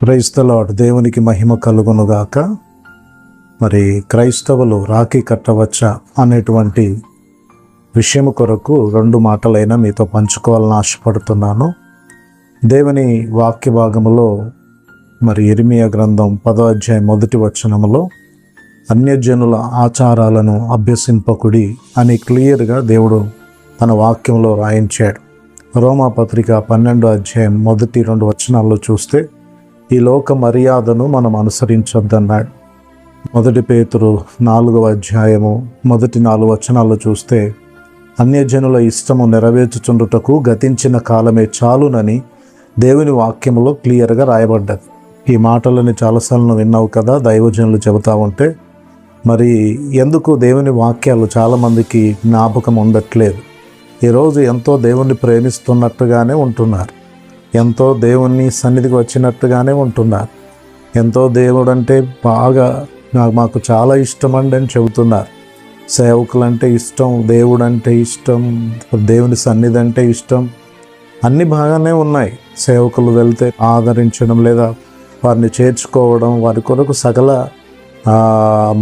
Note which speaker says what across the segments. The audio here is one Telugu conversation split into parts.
Speaker 1: Praise the lord. దేవునికి మహిమ కలుగునుగాక. మరి క్రైస్తవులు రాఖీ కట్టవచ్చా అనేటువంటి విషయం కొరకు 2 మాటలైనా మీతో పంచుకోవాలని ఆశపడుతున్నాను. దేవుని వాక్య భాగములో మరి ఇర్మియా గ్రంథం 10వ అధ్యాయం 1వ వచనములో అన్యజనుల ఆచారాలను అభ్యసింపకుడి అని క్లియర్గా దేవుడు తన వాక్యంలో రాయించాడు. రోమా పత్రిక 12వ అధ్యాయం 1-2 వచనాల్లో చూస్తే ఈ లోక మర్యాదను మనం అనుసరించొద్దన్నాడు. 1 పేతురు 4వ అధ్యాయము 1-4 వచనాల్లో చూస్తే అన్యజనుల ఇష్టము నెరవేర్చుచుండుటకు గతించిన కాలమే చాలునని దేవుని వాక్యంలో క్లియర్గా రాయబడ్డది. ఈ మాటలని చాలాసార్లు విన్నావు కదా, దైవజనులు చెబుతూ ఉంటే. మరి ఎందుకు దేవుని వాక్యాలు చాలామందికి జ్ఞాపకం ఉండట్లేదు? ఈరోజు ఎంతో దేవుణ్ణి ప్రేమిస్తున్నట్టుగానే ఉంటున్నారు, ఎంతో దేవుని సన్నిధికి వచ్చినట్టుగానే ఉంటున్నారు, ఎంతో దేవుడు అంటే బాగా మాకు చాలా ఇష్టం అండి అని చెబుతున్నారు. సేవకులంటే ఇష్టం, దేవుడు అంటే ఇష్టం, దేవుని సన్నిధి అంటే ఇష్టం, అన్నీ బాగానే ఉన్నాయి. సేవకులు వెళ్తే ఆదరించడం లేదా వారిని చేర్చుకోవడం, వారి కొరకు సకల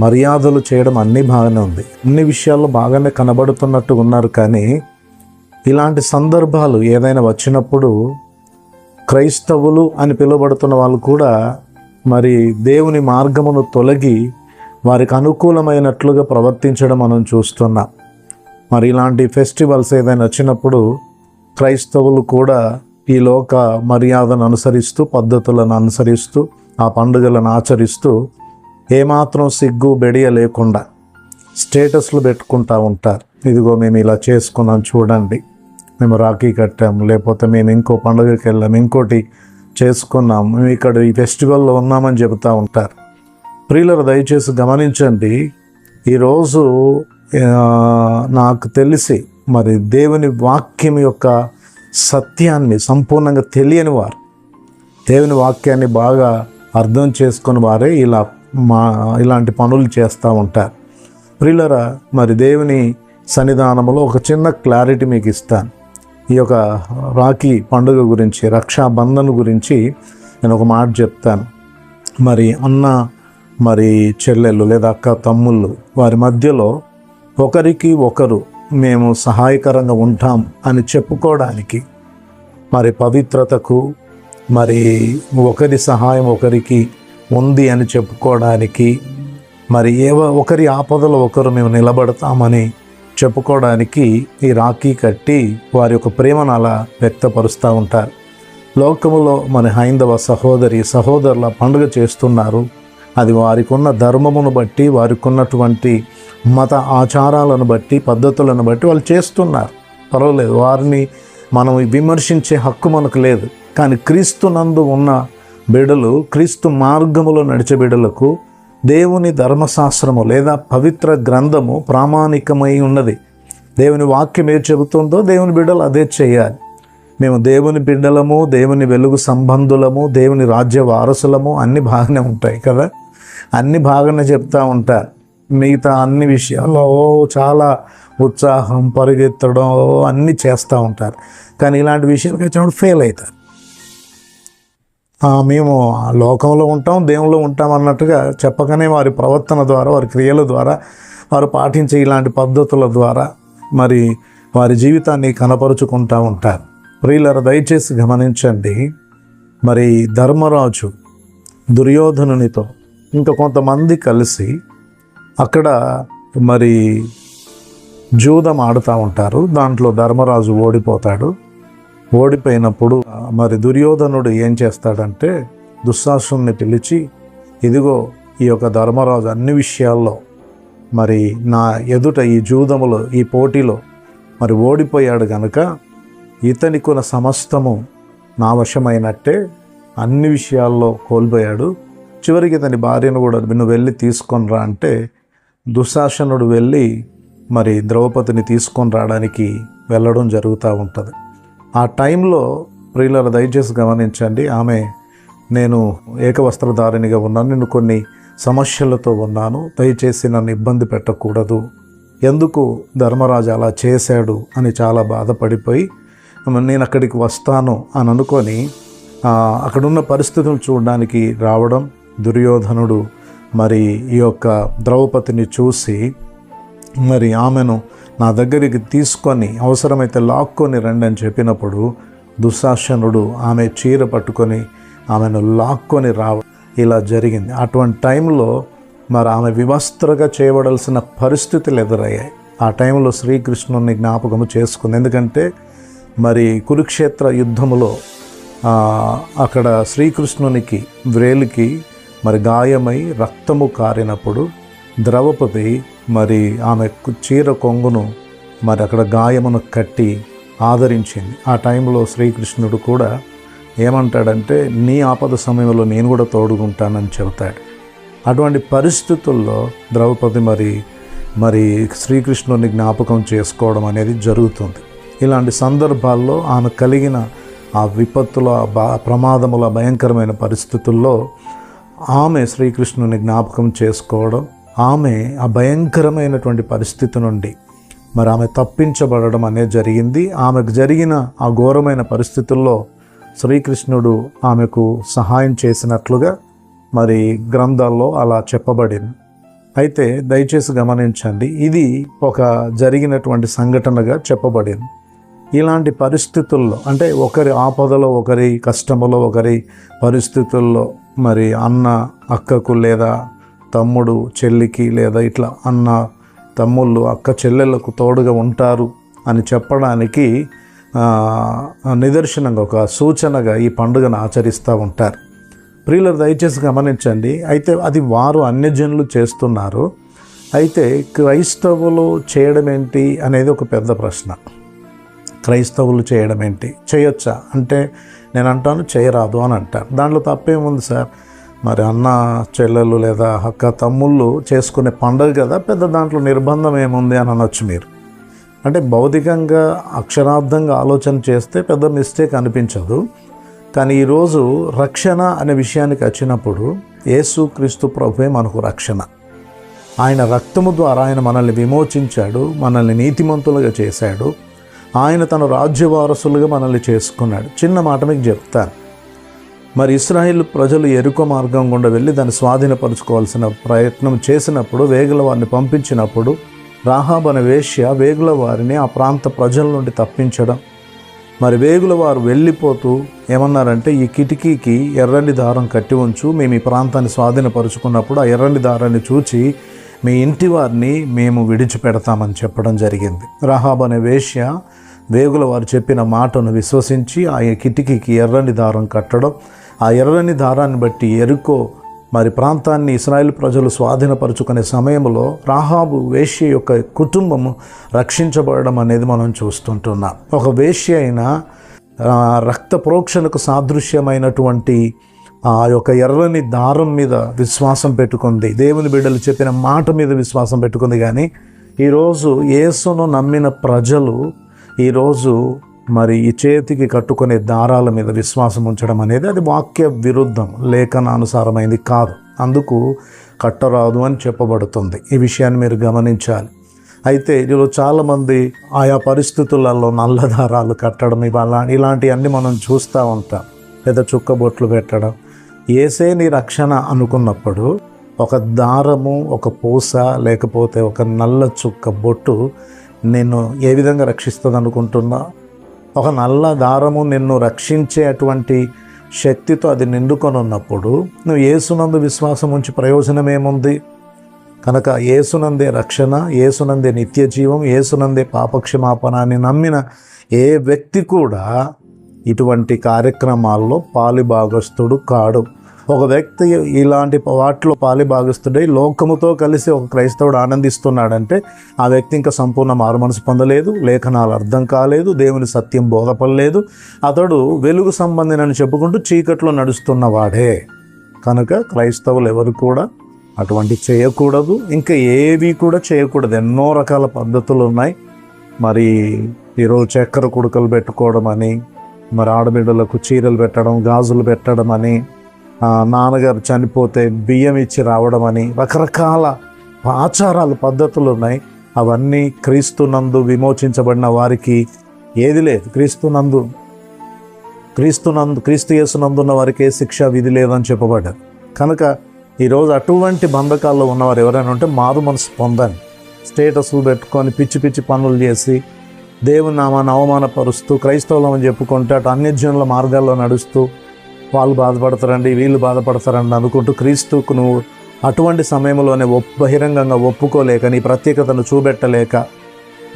Speaker 1: మర్యాదలు చేయడం అన్నీ బాగానే ఉంది. అన్ని విషయాల్లో బాగానే కనబడుతున్నట్టు ఉన్నారు. కానీ ఇలాంటి సందర్భాలు ఏదైనా వచ్చినప్పుడు క్రైస్తవులు అని పిలువబడుతున్న వాళ్ళు కూడా మరి దేవుని మార్గమును తొలగి వారికి అనుకూలమైనట్లుగా ప్రవర్తించడం మనం చూస్తున్నాం. మరి ఇలాంటి ఫెస్టివల్స్ ఏదైనా వచ్చినప్పుడు క్రైస్తవులు కూడా ఈ లోక మర్యాదను అనుసరిస్తూ, పద్ధతులను అనుసరిస్తూ, ఆ పండుగలను ఆచరిస్తూ ఏమాత్రం సిగ్గు బెడియ లేకుండా స్టేటస్లు పెట్టుకుంటూ ఉంటారు. ఇదిగో మేము ఇలా చేసుకున్నాం చూడండి, మేము రాఖీ కట్టాము, లేకపోతే మేము ఇంకో పండుగకి వెళ్ళాము, ఇంకోటి చేసుకున్నాం, మేము ఇక్కడ ఈ ఫెస్టివల్లో ఉన్నామని చెబుతూ ఉంటారు. ప్రియులారా, దయచేసి గమనించండి. ఈరోజు నాకు తెలిసి మరి దేవుని వాక్యం యొక్క సత్యాన్ని సంపూర్ణంగా తెలియని వారు, దేవుని వాక్యాన్ని బాగా అర్థం చేసుకుని వారే ఇలాంటి పనులు చేస్తూ ఉంటారు. ప్రియులారా, మరి దేవుని సన్నిధానంలో ఒక చిన్న క్లారిటీ మీకు ఇస్తాను. ఈ యొక్క రాఖీ పండుగ గురించి, రక్షాబంధన్ గురించి నేను ఒక మాట చెప్తాను. మరి అన్న మరి చెల్లెళ్ళు లేదా అక్క తమ్ముళ్ళు వారి మధ్యలో ఒకరికి ఒకరు మేము సహాయకరంగా ఉంటాం అని చెప్పుకోవడానికి, మరి పవిత్రతకు, మరి ఒకరి సహాయం ఒకరికి ఉంది అని చెప్పుకోవడానికి, మరి ఒకరి ఆపదలో ఒకరు మేము నిలబడతామని చెప్పుకోవడానికి ఈ రాఖీ కట్టి వారి యొక్క ప్రేమను అలా వ్యక్తపరుస్తూ ఉంటారు. లోకములో మన హైందవ సహోదరుల పండుగ చేస్తున్నారు. అది వారికి ఉన్న ధర్మమును బట్టి, వారికి ఉన్నటువంటి మత ఆచారాలను బట్టి, పద్ధతులను బట్టి వాళ్ళు చేస్తున్నారు. పర్వాలేదు, వారిని మనం విమర్శించే హక్కు మనకు లేదు. కానీ క్రీస్తునందు ఉన్న బిడ్డలు, క్రీస్తు మార్గములో నడిచే బిడ్డలకు దేవుని ధర్మశాస్త్రము లేదా పవిత్ర గ్రంథము ప్రామాణికమై ఉన్నది. దేవుని వాక్యం ఏది చెబుతుందో దేవుని బిడ్డలు అదే చేయాలి. మేము దేవుని బిడ్డలము, దేవుని వెలుగు సంబంధులము, దేవుని రాజ్య వారసులము, అన్నీ బాగానే ఉంటాయి కదా, అన్నీ బాగానే చెప్తూ ఉంటారు. మిగతా అన్ని విషయాల్లో చాలా ఉత్సాహం, పరిగెత్తడం అన్నీ చేస్తూ ఉంటారు. కానీ ఇలాంటి విషయాలకు వచ్చినప్పుడు ఫెయిల్ అవుతారు. మేము లోకంలో ఉంటాం, దేవుల్లో ఉంటాం అన్నట్టుగా చెప్పకనే వారి ప్రవర్తన ద్వారా, వారి క్రియల ద్వారా, వారు పాటించే ఇలాంటి పద్ధతుల ద్వారా మరి వారి జీవితాన్ని కనపరుచుకుంటూ ఉంటారు. ప్రియులారా, దయచేసి గమనించండి. మరి ధర్మరాజు దుర్యోధనునితో ఇంకా కొంతమంది కలిసి అక్కడ మరి జూదం ఆడుతూ ఉంటారు. దాంట్లో ధర్మరాజు ఓడిపోతాడు. ఓడిపోయినప్పుడు మరి దుర్యోధనుడు ఏం చేస్తాడంటే దుశ్శాసనుని పిలిచి, ఇదిగో ఈ యొక్క ధర్మరాజు అన్ని విషయాల్లో మరి నా ఎదుట ఈ జూదములో, ఈ పోటీలో మరి ఓడిపోయాడు గనుక ఇతనికున్న సమస్తము నా వశమైనట్టే, అన్ని విషయాల్లో కోల్పోయాడు. చివరికి ఇతని భార్యను కూడా నువ్వు వెళ్ళి తీసుకొని రా అంటే దుశ్శాసనుడు వెళ్ళి మరి ద్రౌపదిని తీసుకొని రావడానికి వెళ్ళడం జరుగుతూ ఉంటుంది. ఆ టైంలో ప్రియులారా, దయచేసి గమనించండి. ఆమె, నేను ఏకవస్త్రధారిణిగా ఉన్నాను, నేను కొన్ని సమస్యలతో ఉన్నాను, దయచేసి నన్ను ఇబ్బంది పెట్టకూడదు, ఎందుకు ధర్మరాజు అలా చేశాడు అని చాలా బాధపడిపోయి నేను అక్కడికి వస్తాను అని అనుకొని అక్కడున్న పరిస్థితులు చూడడానికి రావడం, దుర్యోధనుడు మరి ఈ యొక్క ద్రౌపదిని చూసి మరి ఆమెను నా దగ్గరికి తీసుకొని అవసరమైతే లాక్కొని రండి అని చెప్పినప్పుడు దుశ్శాసనుడు ఆమె చీర పట్టుకొని ఆమెను లాక్కొని రావడం ఇలా జరిగింది. అటువంటి టైంలో మరి ఆమె వివస్త్రగా చేయబడాల్సిన పరిస్థితులు ఎదురయ్యాయి. ఆ టైంలో శ్రీకృష్ణుని జ్ఞాపకము చేసుకుంది. ఎందుకంటే మరి కురుక్షేత్ర యుద్ధములో అక్కడ శ్రీకృష్ణునికి వ్రేలికి మరి గాయమై రక్తము కారినప్పుడు ద్రౌపది మరి ఆమె చీర కొంగును మరి అక్కడ గాయమును కట్టి ఆదరించింది. ఆ టైంలో శ్రీకృష్ణుడు కూడా ఏమంటాడంటే, నీ ఆపద సమయంలో నేను కూడా తోడుకుంటానని చెబుతాడు. అటువంటి పరిస్థితుల్లో ద్రౌపది మరి శ్రీకృష్ణుని జ్ఞాపకం చేసుకోవడం అనేది జరుగుతుంది. ఇలాంటి సందర్భాల్లో ఆమె కలిగిన ఆ విపత్తుల ప్రమాదముల భయంకరమైన పరిస్థితుల్లో ఆమె శ్రీకృష్ణుని జ్ఞాపకం చేసుకోవడం, ఆమె ఆ భయంకరమైనటువంటి పరిస్థితి నుండి మరి ఆమె తప్పించబడడం అనేది జరిగింది. ఆమెకు జరిగిన ఆ ఘోరమైన పరిస్థితుల్లో శ్రీకృష్ణుడు ఆమెకు సహాయం చేసినట్లుగా మరి గ్రంథాల్లో అలా చెప్పబడింది. అయితే దయచేసి గమనించండి, ఇది ఒక జరిగినటువంటి సంఘటనగా చెప్పబడింది. ఇలాంటి పరిస్థితుల్లో అంటే ఒకరి ఆపదలో, ఒకరి కష్టములో, ఒకరి పరిస్థితుల్లో మరి అన్న అక్కకు లేదా తమ్ముడు చెల్లికి లేదా ఇట్లా అన్న తమ్ముళ్ళు అక్క చెల్లెళ్ళకు తోడుగా ఉంటారు అని చెప్పడానికి నిదర్శనంగా ఒక సూచనగా ఈ పండుగను ఆచరిస్తూ ఉంటారు. ప్రియులు దయచేసి గమనించండి. అయితే అది వారు అన్యజనులు చేస్తున్నారు. అయితే క్రైస్తవులు చేయడం ఏంటి అనేది ఒక పెద్ద ప్రశ్న. క్రైస్తవులు చేయడం ఏంటి? చేయొచ్చా అంటే నేను అంటాను చేయరాదు అని అంటారు. దాంట్లో తప్పేముంది సార్? మరి అన్న చెల్లెలు లేదా అక్క తమ్ముళ్ళు చేసుకునే పండుగ కదా, పెద్ద దాంట్లో నిర్బంధం ఏముంది అని అనొచ్చు మీరు. అంటే భౌతికంగా అక్షరార్థంగా ఆలోచన చేస్తే పెద్ద మిస్టేక్ అనిపించదు. కానీ ఈరోజు రక్షణ అనే విషయానికి వచ్చినప్పుడు యేసుక్రీస్తు ప్రభువే మనకు రక్షణ. ఆయన రక్తము ద్వారా ఆయన మనల్ని విమోచించాడు, మనల్ని నీతిమంతులుగా చేశాడు. ఆయన తన రాజ్య వారసులుగా మనల్ని చేసుకున్నాడు. చిన్న మాట మీకు చెప్తాను. మరి ఇశ్రాయేల్ ప్రజలు యెరికో మార్గం గుండా వెళ్ళి దాన్ని స్వాధీనపరుచుకోవాల్సిన ప్రయత్నం చేసినప్పుడు, వేగుల వారిని పంపించినప్పుడు రాహాబు అనే వేశ్య వేగుల వారిని ఆ ప్రాంత ప్రజల నుండి తప్పించడం. మరి వేగుల వారు వెళ్ళిపోతూ ఏమన్నారంటే, ఈ కిటికీకి ఎర్రని దారం కట్టి ఉంచు, మేము ఈ ప్రాంతాన్ని స్వాధీనపరుచుకున్నప్పుడు ఆ ఎర్రని దారాన్ని చూచి మీ ఇంటి వారిని మేము విడిచిపెడతామని చెప్పడం జరిగింది. రాహాబు అనే వేశ్య వేగుల వారు చెప్పిన మాటను విశ్వసించి ఆ కిటికీకి ఎర్రని దారం కట్టడం, ఆ ఎర్రని దారాన్ని బట్టి యెరికో మరి ప్రాంతాన్ని ఇశ్రాయేల్ ప్రజలు స్వాధీనపరుచుకునే సమయంలో రాహాబు వేశ్య యొక్క కుటుంబము రక్షించబడడం అనేది మనం చూస్తుంటున్నాం. ఒక వేశ్య అయిన రక్త ప్రోక్షణకు సాదృశ్యమైనటువంటి ఆ యొక్క ఎర్రని దారం మీద విశ్వాసం పెట్టుకుంది, దేవుని బిడ్డలు చెప్పిన మాట మీద విశ్వాసం పెట్టుకుంది. కానీ ఈరోజు యేసును నమ్మిన ప్రజలు ఈరోజు మరి ఈ చేతికి కట్టుకునే దారాల మీద విశ్వాసం ఉంచడం అనేది అది వాక్య విరుద్ధం, లేఖనానుసారమైంది కాదు. అందుకు కట్టరాదు అని చెప్పబడుతుంది. ఈ విషయాన్ని మీరు గమనించాలి. అయితే ఈరోజు చాలామంది ఆయా పరిస్థితులలో నల్ల దారాలు కట్టడం ఇలాంటివన్నీ మనం చూస్తూ ఉంటాం. లేదా చుక్కబొట్లు పెట్టడం. యేసే నీ రక్షణ అనుకున్నప్పుడు ఒక దారము, ఒక పూస, లేకపోతే ఒక నల్ల చుక్క బొట్టు నిన్ను ఏ విధంగా రక్షిస్తుంది అనుకుంటున్నా? ఒక నల్ల దారము నిన్ను రక్షించే అటువంటి శక్తితో అది నిండుకొని ఉన్నప్పుడు నువ్వు యేసునందు విశ్వాసం ఉంచి ప్రయోజనం ఏముంది? కనుక యేసునందే రక్షణ, యేసునందే నిత్య జీవం, యేసునందే పాపక్షమాపణ అని నమ్మిన ఏ వ్యక్తి కూడా ఇటువంటి కార్యక్రమాల్లో పాలిభాగస్తుడు కాడు. ఒక వ్యక్తి ఇలాంటి వాటిలో పాలిభాగస్తుడై లోకముతో కలిసి ఒక క్రైస్తవుడు ఆనందిస్తున్నాడంటే ఆ వ్యక్తి ఇంకా సంపూర్ణ మారుమనసు పొందలేదు, లేఖనాలు అర్థం కాలేదు, దేవుని సత్యం బోధపడలేదు. అతడు వెలుగు సంబంధినని చెప్పుకుంటూ చీకట్లో నడుస్తున్నవాడే. కనుక క్రైస్తవులు ఎవరు కూడా అటువంటి చేయకూడదు, ఇంకా ఏవి కూడా చేయకూడదు. ఎన్నో రకాల పద్ధతులు ఉన్నాయి. మరి ఈరోజు చక్కెర కుడుకలు పెట్టుకోవడం అని, మరి ఆడబిడ్డలకు చీరలు పెట్టడం, గాజులు పెట్టడం అని, నాన్నగారు చనిపోతే బియ్యం ఇచ్చి రావడం అని, రకరకాల ఆచారాలు, పద్ధతులు ఉన్నాయి. అవన్నీ క్రీస్తునందు విమోచించబడిన వారికి ఏది లేదు. క్రీస్తునందు క్రీస్తు యేసునందున్న వారికి ఏ శిక్ష విధి లేదని చెప్పబడ్డారు. కనుక ఈరోజు అటువంటి బంధకాల్లో ఉన్నవారు ఎవరైనా ఉంటే మారు మనసు పొందండి. స్టేటస్లు పెట్టుకొని పిచ్చి పిచ్చి పనులు చేసి దేవుని నామాన్ని అవమానపరుస్తూ క్రైస్తవులని చెప్పుకుంటే అటు అన్యజనుల మార్గాల్లో నడుస్తూ వాళ్ళు బాధపడతారండి, వీళ్ళు బాధపడతారండి అనుకుంటూ క్రీస్తుకు నువ్వు అటువంటి సమయంలోనే బహిరంగంగా ఒప్పుకోలేక, నీ ప్రత్యేకతను చూపెట్టలేక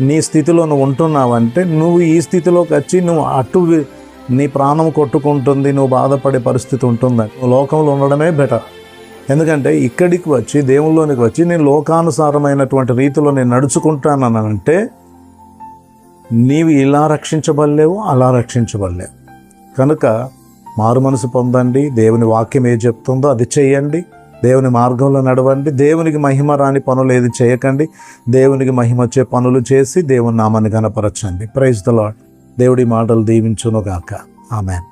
Speaker 1: నీ స్థితిలో నువ్వు ఉంటున్నావంటే, నువ్వు ఈ స్థితిలోకి వచ్చి నువ్వు నీ ప్రాణం కొట్టుకుంటుంది, నువ్వు బాధపడే పరిస్థితి ఉంటుందని నువ్వు లోకంలో ఉండడమే బెటర్. ఎందుకంటే ఇక్కడికి వచ్చి దేవుళ్ళలోనికి వచ్చి నేను లోకానుసారమైనటువంటి రీతిలో నేను నడుచుకుంటానంటే నీవు ఇలా రక్షించబడలేవు, అలా రక్షించబడలేవు. కనుక మారు మనసు పొందండి. దేవుని వాక్యం ఏది చెప్తుందో అది చేయండి. దేవుని మార్గంలో నడవండి. దేవునికి మహిమ రాని పనులు ఏది చేయకండి. దేవునికి మహిమ వచ్చే పనులు చేసి దేవుని నామాన్ని ఘనపరచండి. Praise the lord. దేవుడి మాటలు దీవించును గాక. ఆమేన్.